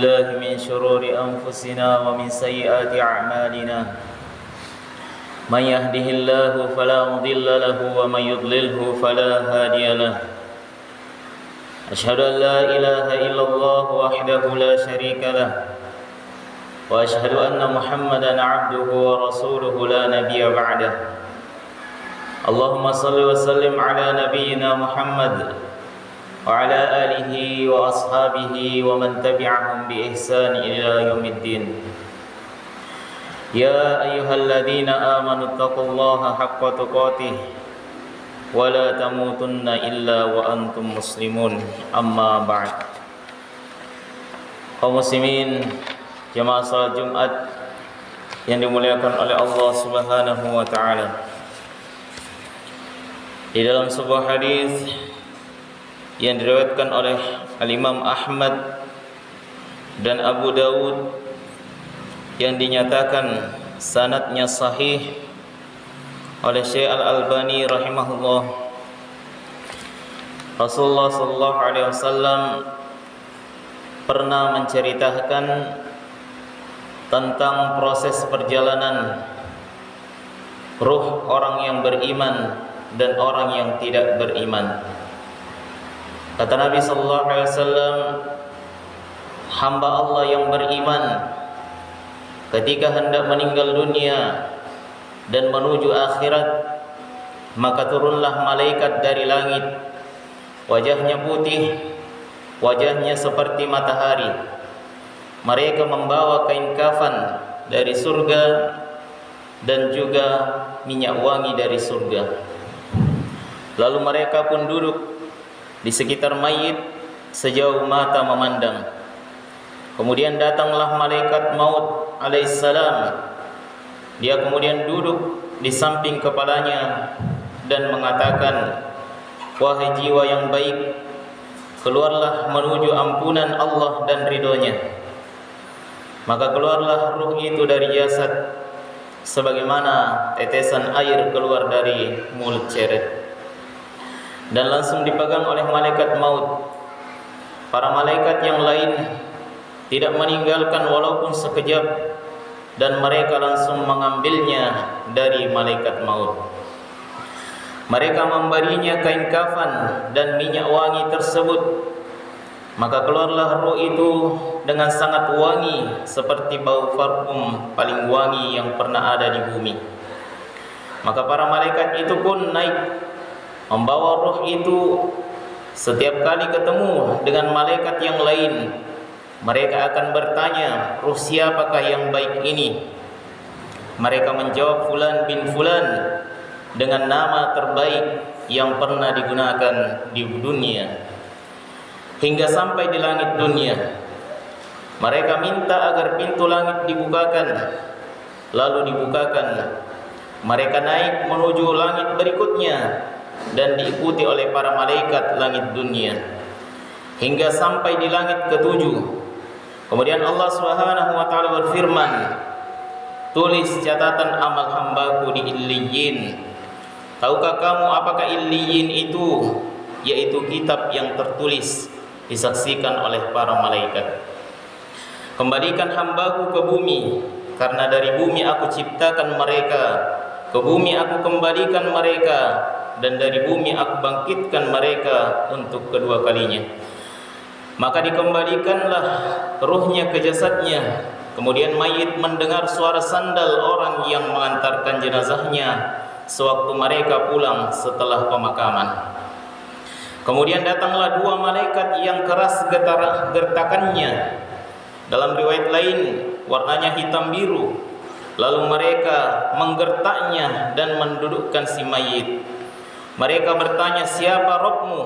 بالله من شرور أنفسنا ومن سيئات أعمالنا من يهده الله فلا مضل له ومن يضلله فلا هادي له أشهد أن لا إله إلا الله وحده لا شريك له وأشهد أن محمدا عبده ورسوله لا نبي بعده اللهم صل وسلم على نبينا محمد وعلى آله وأصحابه ومن تبعهم بإحسان إلى يوم الدين يا أيها الذين آمنوا اتقوا الله حق تقاته ولا تموتن إلا وأنتم مسلمون أما بعد. Kaum muslimin jemaah salat Jumat yang dimuliakan oleh Allah Subhanahu wa taala. Di dalam sebuah hadis yang diriwayatkan oleh Al-Imam Ahmad dan Abu Dawud yang dinyatakan sanadnya sahih oleh Syekh Al-Albani rahimahullah, Rasulullah sallallahu alaihi wasallam pernah menceritakan tentang proses perjalanan ruh orang yang beriman dan orang yang tidak beriman. Kata Nabi sallallahu alaihi wasallam, hamba Allah yang beriman ketika hendak meninggal dunia dan menuju akhirat, maka turunlah malaikat dari langit. Wajahnya putih, wajahnya seperti matahari. Mereka membawa kain kafan dari surga dan juga minyak wangi dari surga. Lalu mereka pun duduk di sekitar mayit sejauh mata memandang. Kemudian datanglah malaikat maut alaihissalam. Dia kemudian duduk di samping kepalanya dan mengatakan, wahai jiwa yang baik, keluarlah menuju ampunan Allah dan ridhonya. Maka keluarlah ruh itu dari jasad sebagaimana tetesan air keluar dari mulut ceret, dan langsung dipegang oleh malaikat maut. Para malaikat yang lain tidak meninggalkan walaupun sekejap, dan mereka langsung mengambilnya dari malaikat maut. Mereka memberinya kain kafan dan minyak wangi tersebut. Maka keluarlah roh itu dengan sangat wangi seperti bau parfum paling wangi yang pernah ada di bumi. Maka para malaikat itu pun naik membawa roh itu. Setiap kali ketemu dengan malaikat yang lain, mereka akan bertanya, ruh siapakah yang baik ini? Mereka menjawab, fulan bin fulan, dengan nama terbaik yang pernah digunakan di dunia. Hingga sampai di langit dunia, mereka minta agar pintu langit dibukakan. Lalu dibukakan, mereka naik menuju langit berikutnya dan diikuti oleh para malaikat langit dunia hingga sampai di langit ketujuh. Kemudian Allah Subhanahu wa taala berfirman, tulis catatan amal hambaku di Illiyin. Tahukah kamu apakah Illiyin itu? Yaitu kitab yang tertulis, disaksikan oleh para malaikat. Kembalikan hambaku ke bumi, karena dari bumi aku ciptakan mereka, ke bumi aku kembalikan mereka, dan dari bumi aku bangkitkan mereka untuk kedua kalinya. Maka dikembalikanlah ruhnya ke jasadnya. Kemudian mayit mendengar suara sandal orang yang mengantarkan jenazahnya sewaktu mereka pulang setelah pemakaman. Kemudian datanglah dua malaikat yang keras gertakannya. Dalam riwayat lain warnanya hitam biru. Lalu mereka menggertaknya dan mendudukkan si mayit. Mereka bertanya, siapa Rabbmu?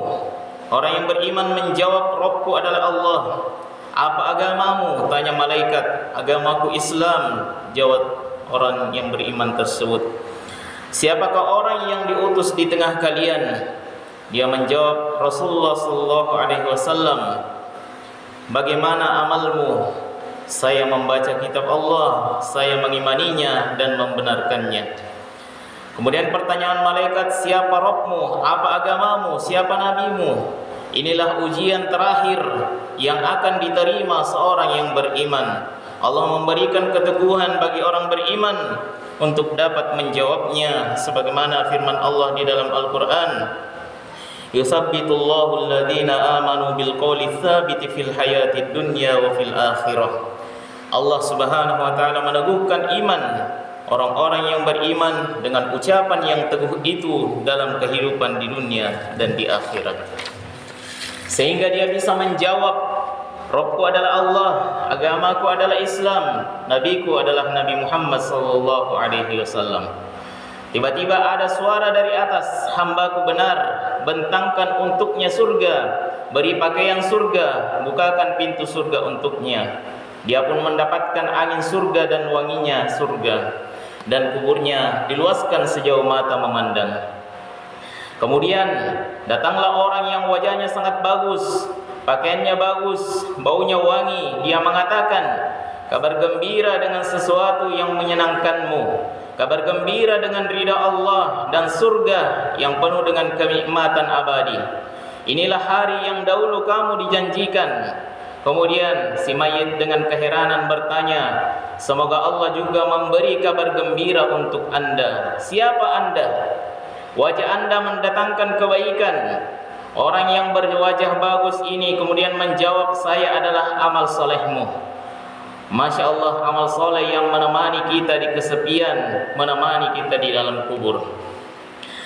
Orang yang beriman menjawab, Rabbku adalah Allah. Apa agamamu? Tanya malaikat. Agamaku Islam, jawab orang yang beriman tersebut. Siapakah orang yang diutus di tengah kalian? Dia menjawab, Rasulullah sallallahu alaihi wasallam. Bagaimana amalmu? Saya membaca kitab Allah, saya mengimaninya dan membenarkannya. Kemudian pertanyaan malaikat, siapa Rabbmu? Apa agamamu? Siapa nabimu? Inilah ujian terakhir yang akan diterima seorang yang beriman. Allah memberikan keteguhan bagi orang beriman untuk dapat menjawabnya, sebagaimana firman Allah di dalam Al-Quran, yusabbitullahu alladhina amanu bilqawli tsabiti fil hayatid dunya wa fil akhirah. Allah Subhanahu wa taala meneguhkan iman orang-orang yang beriman dengan ucapan yang teguh itu dalam kehidupan di dunia dan di akhirat, sehingga dia bisa menjawab, Rabbku adalah Allah, agamaku adalah Islam, nabiku adalah Nabi Muhammad sallallahu alaihi wasallam. Tiba-tiba ada suara dari atas, hambaku benar, bentangkan untuknya surga, beri pakaian surga, bukakan pintu surga untuknya. Dia pun mendapatkan angin surga dan wanginya surga, dan kuburnya diluaskan sejauh mata memandang. Kemudian datanglah orang yang wajahnya sangat bagus, pakaiannya bagus, baunya wangi. Dia mengatakan, kabar gembira dengan sesuatu yang menyenangkanmu, kabar gembira dengan ridha Allah dan surga yang penuh dengan kenikmatan abadi. Inilah hari yang dahulu kamu dijanjikan. Kemudian si mayit dengan keheranan bertanya, semoga Allah juga memberi kabar gembira untuk Anda. Siapa Anda? Wajah Anda mendatangkan kebaikan. Orang yang berwajah bagus ini kemudian menjawab, saya adalah amal solehmu. Masya Allah, amal soleh yang menemani kita di kesepian, menemani kita di dalam kubur.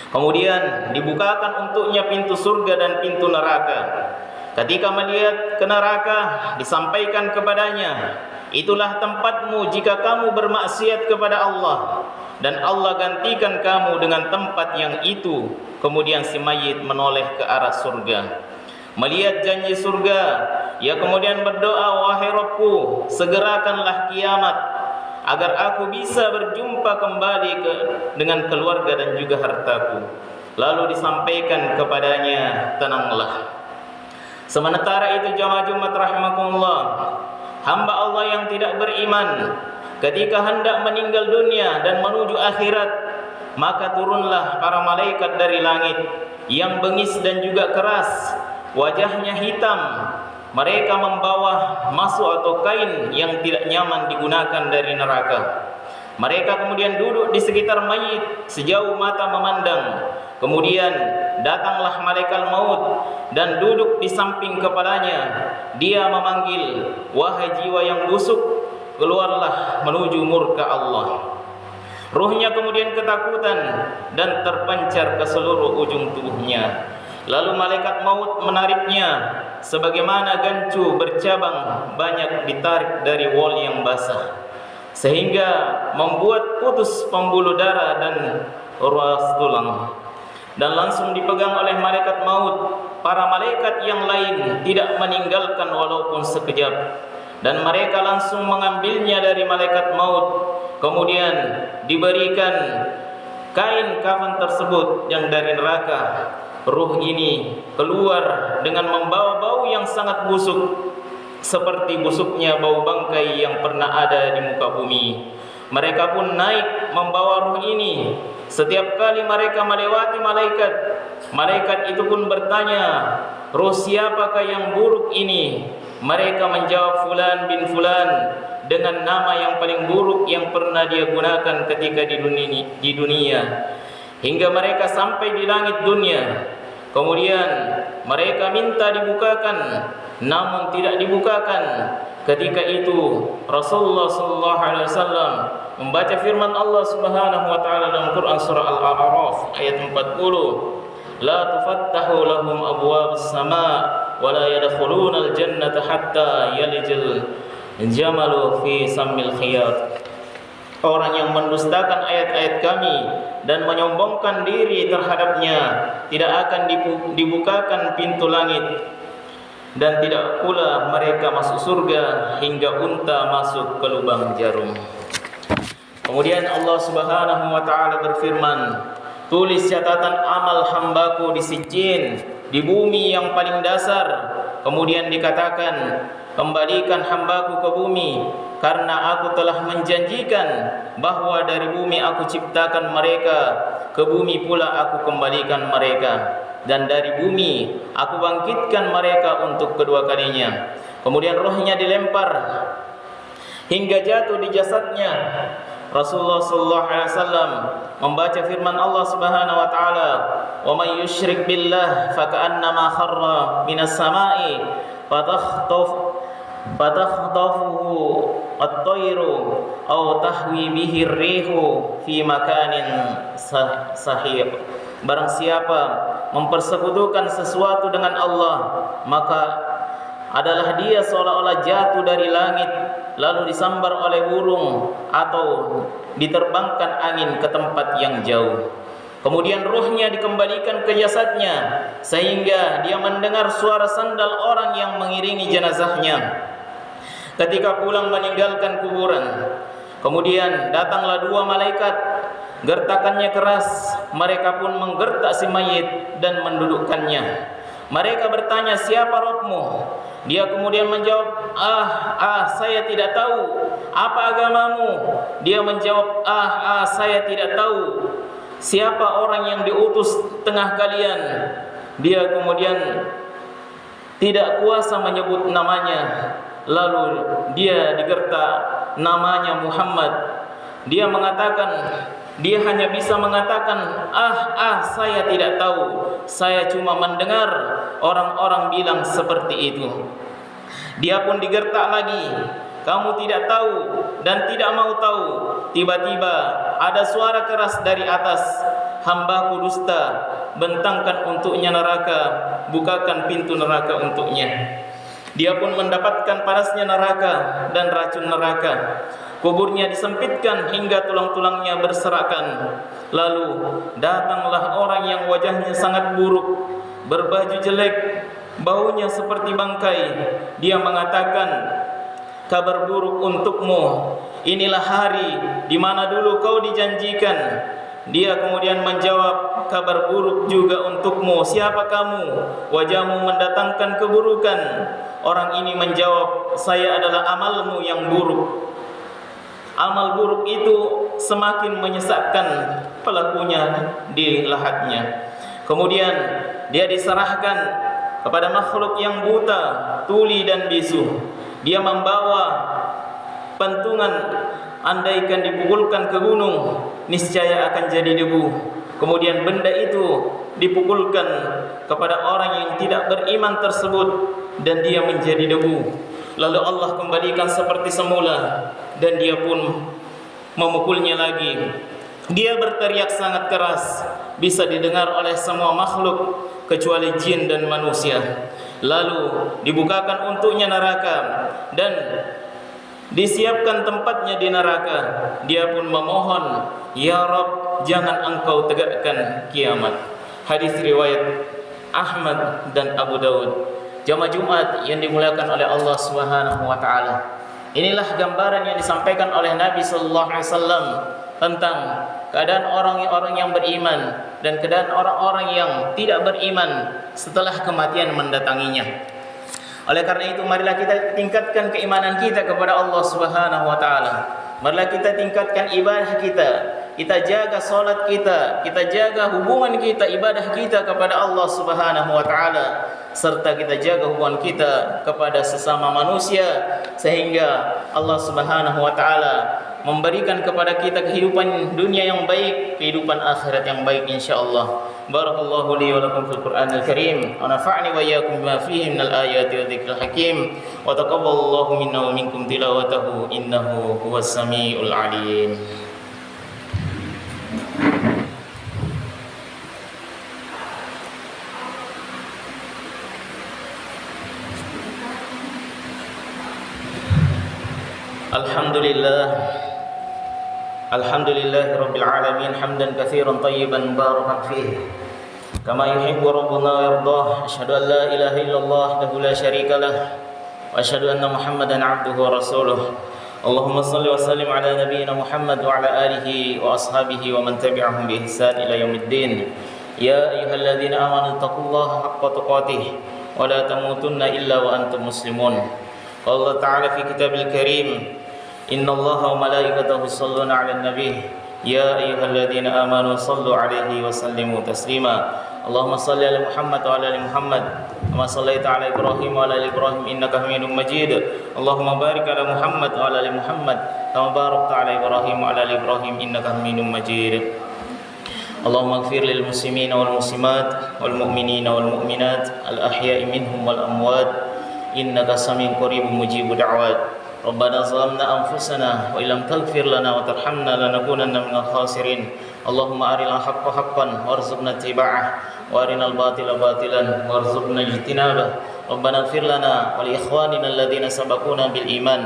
Kemudian dibukakan untuknya pintu surga dan pintu neraka. Ketika melihat ke neraka, disampaikan kepadanya, itulah tempatmu jika kamu bermaksiat kepada Allah, dan Allah gantikan kamu dengan tempat yang itu. Kemudian si mayit menoleh ke arah surga, melihat janji surga. Ia kemudian berdoa, wahai Rabbku, segerakanlah kiamat agar aku bisa berjumpa kembali dengan keluarga dan juga hartaku. Lalu disampaikan kepadanya, tenanglah. Sementara itu jamaah Jumat rahimakumullah, hamba Allah yang tidak beriman ketika hendak meninggal dunia dan menuju akhirat, maka turunlah para malaikat dari langit yang bengis dan juga keras, wajahnya hitam. Mereka membawa masuk atau kain yang tidak nyaman digunakan dari neraka. Mereka kemudian duduk di sekitar mayit sejauh mata memandang. Kemudian datanglah malaikat maut dan duduk di samping kepalanya. Dia memanggil, wahai jiwa yang busuk, keluarlah menuju murka Allah. Ruhnya kemudian ketakutan dan terpancar ke seluruh ujung tubuhnya. Lalu malaikat maut menariknya sebagaimana gancu bercabang banyak ditarik dari wol yang basah, sehingga membuat putus pembuluh darah dan ruas tulang, dan langsung dipegang oleh malaikat maut. Para malaikat yang lain tidak meninggalkan walaupun sekejap, dan mereka langsung mengambilnya dari malaikat maut. Kemudian diberikan kain kafan tersebut yang dari neraka. Ruh ini keluar dengan membawa bau yang sangat busuk, seperti busuknya bau bangkai yang pernah ada di muka bumi. Mereka pun naik membawa ruh ini. Setiap kali mereka melewati malaikat, malaikat itu pun bertanya, ruh siapakah yang buruk ini? Mereka menjawab, fulan bin fulan, dengan nama yang paling buruk yang pernah dia gunakan ketika di dunia. Hingga mereka sampai di langit dunia. Kemudian mereka minta dibukakan, namun tidak dibukakan. Ketika itu Rasulullah sallallahu alaihi wasallam membaca firman Allah Subhanahu wa taala dalam Quran surah Al-A'raf ayat 40, la tufattahu lahum abwabus sama' wa la yadkhuluna al-jannata hatta yalijal jamalu fi sammil khiyat. Orang yang mendustakan ayat-ayat kami dan menyombongkan diri terhadapnya tidak akan dibukakan pintu langit, dan tidak pula mereka masuk surga hingga unta masuk ke lubang jarum. Kemudian Allah Subhanahu wa taala berfirman, tulis catatan amal hambaku di sijjin, di bumi yang paling dasar. Kemudian dikatakan, kembalikan hambaku ke bumi, karena aku telah menjanjikan bahwa dari bumi aku ciptakan mereka, ke bumi pula aku kembalikan mereka, dan dari bumi aku bangkitkan mereka untuk kedua kalinya. Kemudian rohnya dilempar hingga jatuh di jasadnya. Rasulullah sallallahu alaihi wasallam membaca firman Allah Subhanahu wa taala, "Wa may yusyrik billah faka'annama kharra minas sama'i fatakhtafuhu at-tayru aw tahwi bihi ar-rihu fi makanin sahih." Barang siapa mempersekutukan sesuatu dengan Allah, maka adalah dia seolah-olah jatuh dari langit lalu disambar oleh burung atau diterbangkan angin ke tempat yang jauh. Kemudian ruhnya dikembalikan ke jasadnya sehingga dia mendengar suara sandal orang yang mengiringi jenazahnya ketika pulang meninggalkan kuburan. Kemudian datanglah dua malaikat, gertakannya keras, mereka pun menggertak si mayit dan mendudukkannya. Mereka bertanya, "Siapa Rabbmu?" Dia kemudian menjawab, saya tidak tahu. "Apa agamamu?" Dia menjawab, saya tidak tahu. "Siapa orang yang diutus tengah kalian?" Dia kemudian tidak kuasa menyebut namanya. Lalu dia digertak, "Namanya Muhammad." Dia mengatakan, dia hanya bisa mengatakan, saya tidak tahu. Saya cuma mendengar orang-orang bilang seperti itu. Dia pun digertak lagi, "Kamu tidak tahu dan tidak mau tahu." Tiba-tiba ada suara keras dari atas, "Hambaku dusta, bentangkan untuknya neraka, bukakan pintu neraka untuknya." Dia pun mendapatkan panasnya neraka dan racun neraka. Kuburnya disempitkan hingga tulang-tulangnya berserakan. Lalu datanglah orang yang wajahnya sangat buruk, berbaju jelek, baunya seperti bangkai. Dia mengatakan, "Kabar buruk untukmu. Inilah hari di mana dulu kau dijanjikan." Dia kemudian menjawab, "Kabar buruk juga untukmu. Siapa kamu? Wajahmu mendatangkan keburukan." Orang ini menjawab, "Saya adalah amalmu yang buruk." Amal buruk itu semakin menyesatkan pelakunya di lahatnya. Kemudian dia diserahkan kepada makhluk yang buta, tuli dan bisu. Dia membawa pentungan, andaikan dipukulkan ke gunung, niscaya akan jadi debu. Kemudian benda itu dipukulkan kepada orang yang tidak beriman tersebut dan dia menjadi debu. Lalu Allah kembalikan seperti semula dan dia pun memukulnya lagi. Dia berteriak sangat keras, bisa didengar oleh semua makhluk kecuali jin dan manusia. Lalu dibukakan untuknya neraka dan disiapkan tempatnya di neraka. Dia pun memohon, "Ya Rabb, jangan engkau tegakkan kiamat." Hadis riwayat Ahmad dan Abu Daud. Jamaah Jumat yang dimuliakan oleh Allah Subhanahu wa taala. Inilah gambaran yang disampaikan oleh Nabi sallallahu alaihi wasallam tentang keadaan orang-orang yang beriman dan keadaan orang-orang yang tidak beriman setelah kematian mendatanginya. Oleh karena itu, marilah kita tingkatkan keimanan kita kepada Allah Subhanahu wa taala. Marilah kita tingkatkan ibadah kita. Kita jaga salat kita, kita jaga hubungan kita, ibadah kita kepada Allah Subhanahu wa taala, serta kita jaga hubungan kita kepada sesama manusia sehingga Allah Subhanahu wa taala memberikan kepada kita kehidupan dunia yang baik, kehidupan akhirat yang baik insyaallah. Barakallahu li wa lakum fil Qur'anil Karim wa nafa'ni wa iyyakum bima fihi minal ayati wa dzikril hakim wa taqabbalallahu minna wa minkum tilawatahu innahu huwas samiul alim. Alhamdulillah rabbil alamin hamdan katsiran tayyiban barakan fihi kama yuhibbu rabbuna wa yardah. Asyhadu an la ilaha illallah wahdahu la syarika lah wa asyhadu anna Muhammadan abduhu wa rasuluh. Allahumma shalli wa sallim ala nabiyyina Muhammad wa ala alihi wa ashabihi wa man tabi'ahum bi ihsan ila yaumiddin. Ya ayyuhalladzina amanu taqullaha haqqa tuqatih wa la tamutunna illa wa antum muslimun. Allah Ta'ala fi kitabil karim, Inna Allah wa malaikatahu yusholluna 'alan nabiy يا أيها الذين آمنوا صلوا عليه وسلموا تسليما اللهم صل على محمد وعلى آل محمد كما صليت على إبراهيم وعلى آل إبراهيم إنك حميد مجيد اللهم بارك على محمد وعلى آل محمد كما باركت على إبراهيم وعلى آل إبراهيم إنك حميد مجيد اللهم اغفر للمسلمين والمسلمات والمؤمنين والمؤمنات الأحياء منهم والأموات إنك سميع قريب مجيب دعوات ربنا ظلمنا أنفسنا وإن لم تغفر لنا وترحمنا لنكونن من الخاسرين اللهم أرنا الحق حقا وارزقنا اتباعه وأرنا الباطل باطلا وارزقنا اجتنابه ربنا اغفر لنا ولإخواننا الذين سبقونا بالإيمان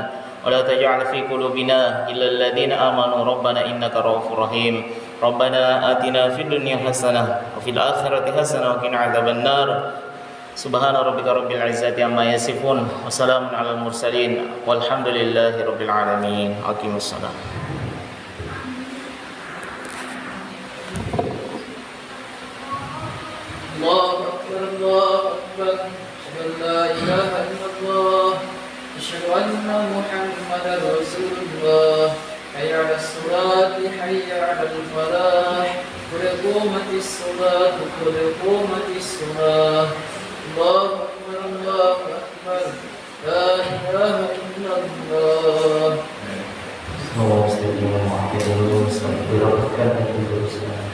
ولا تجعل في قلوبنا إلا الذين آمنوا ربنا إنك رؤوف رحيم ربنا آتنا في الدنيا حسنة وفي الآخرة حسنة وقنا عذاب النار سبحان ربك رب العزة عما يصفون وسلام على المرسلين والحمد لله رب العالمين أقيموا الصلاة الله أكبر الله أكبر أشهد أن لا إله إلا الله أشهد أن محمدا رسول الله حي على الصلاة حي على الفلاح قد قامت الصلاة قد قامت الصلاة الله أكبر الله أكبر لا إله إلا الله Semua muslimin dan mu'akhir dulu Bismillahirrahmanirrahim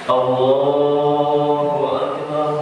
Allahu Akbar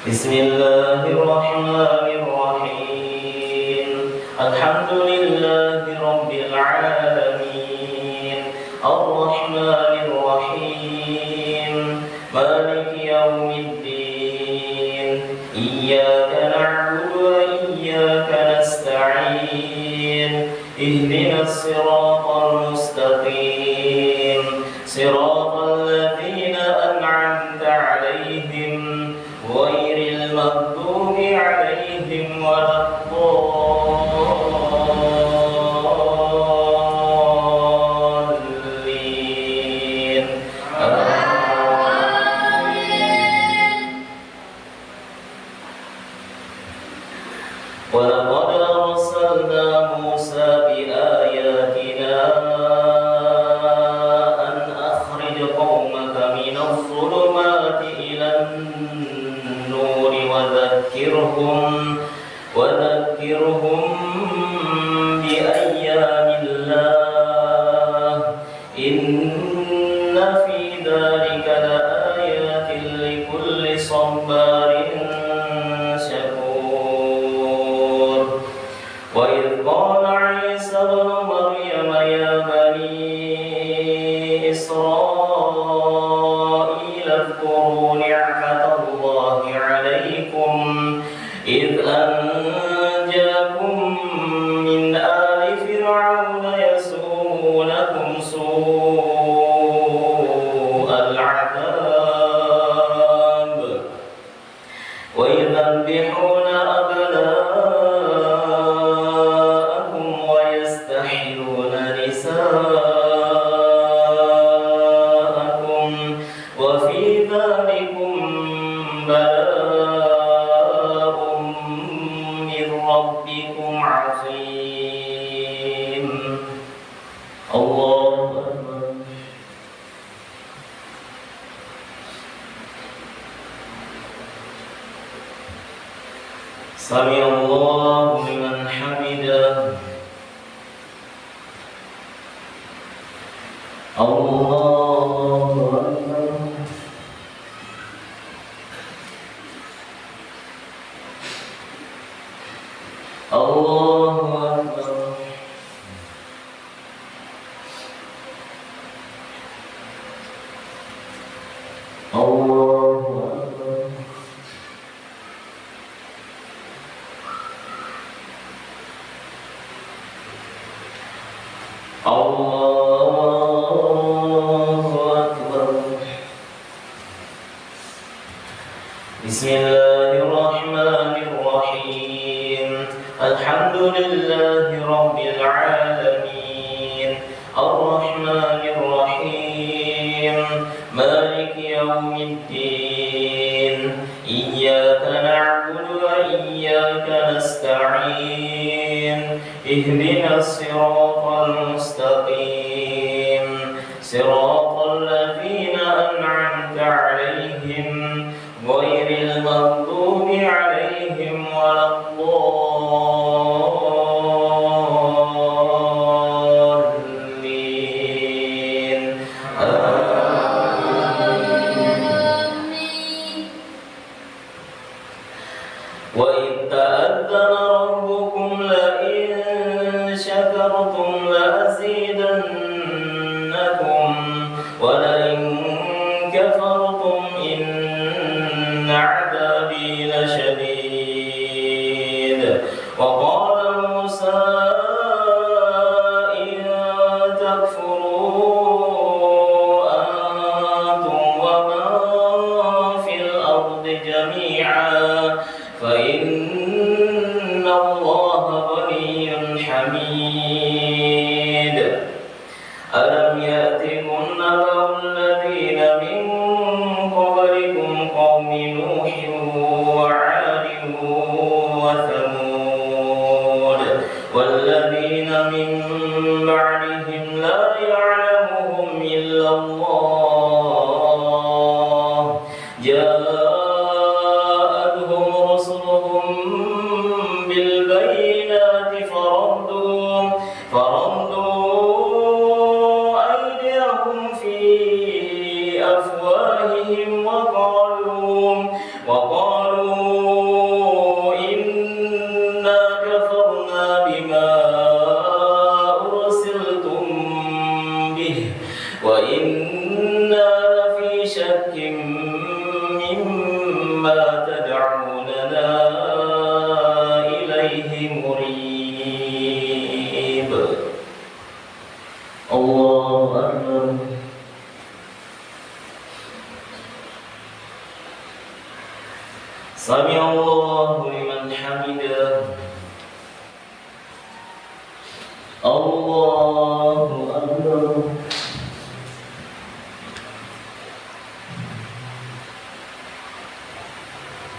Bismillahirrahmanirrahim Alhamdulillahi Rabbil Alamin Ar-Rahmanirrahim Maliki Yawmiddin Iyyaka na'budu wa iyyaka nasta'in Ihdinas siratal mustaqim Siratal ladzina an'amta 'alaihim ghairil maghdubi 'alaihim waladdallin Walaqad arsalna Musa biayatina an akhrij qaumaka minadh dhulumati ilan nuri wa dhakkirhum bi ayyamillah inna fi dhalika laayatin likulli sabarin syakur wa idh qala Isa ibn Maryam ya bani Israil اذكروا نعمة الله عليكم إذ أنجاكم من آل فرعون يسومونكم سوء العذاب ويذبحون أبناءكم ويستحيون نساءكم وفي ذلكم بلاء من ربكم عظيم الله أكبر سمع الله لمن حمده الله أكبر الله أكبر الله أكبر الله أكبر بسم الله الرحمن الرحيم الحمد لله رب العالمين الرحمن اهدنا الصراط المستقيم صراط الذين أنعمت عليهم غير المغضوب عليهم ولا الضالين وإذ تأذن ربكم لئن شكرتم لأزيدنكم ولئن كفرتم إن عذابي لشديد وقال موسى إن تكفروا أنتم ومن في الأرض جميعا فإن الله غني حميد ألم يأتكم نبأ الذين من قبلكم قوم نوح وعاد وثمود والذين من بعدهم لا يعلمهم إلا الله جاءتهم رسلهم بالبينات فردوا أيديهم في أفواههم وقالوا إنا كفرنا بما أرسلتم به وإنا لفي شك مما تدعوننا إليه مريب الله أكبر سمع الله لمن حمده الله أكبر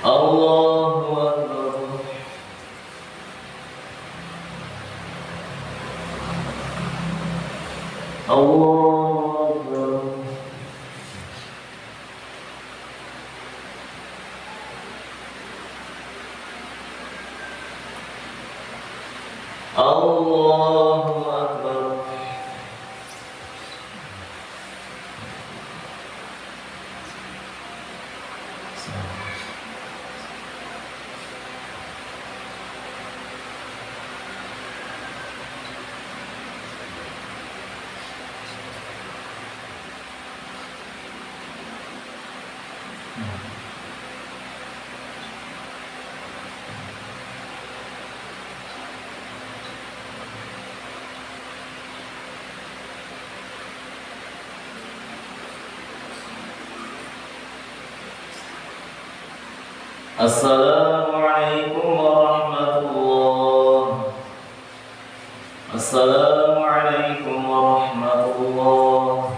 الله أكبر الله أكبر الله أكبر السلام عليكم ورحمة الله السلام عليكم ورحمة الله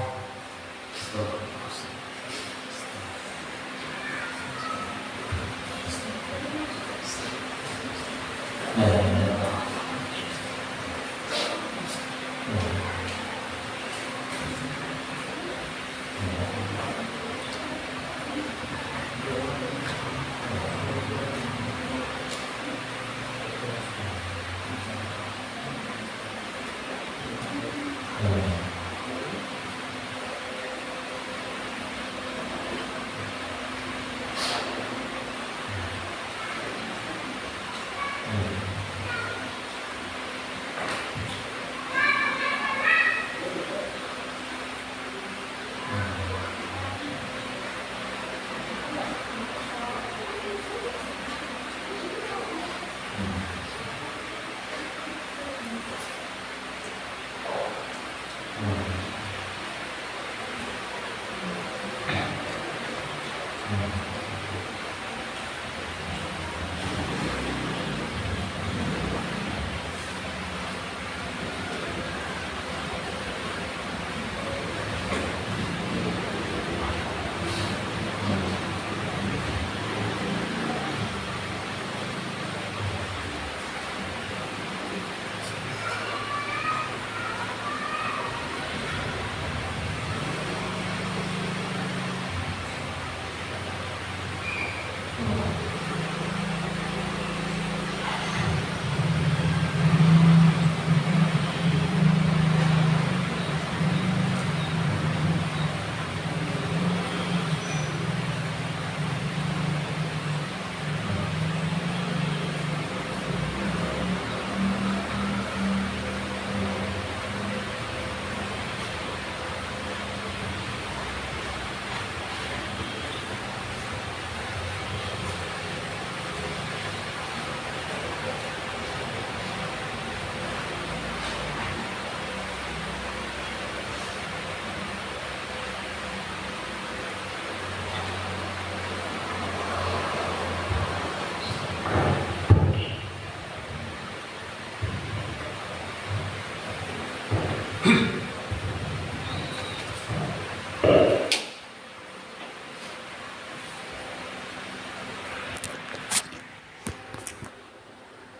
Alhamdulillah.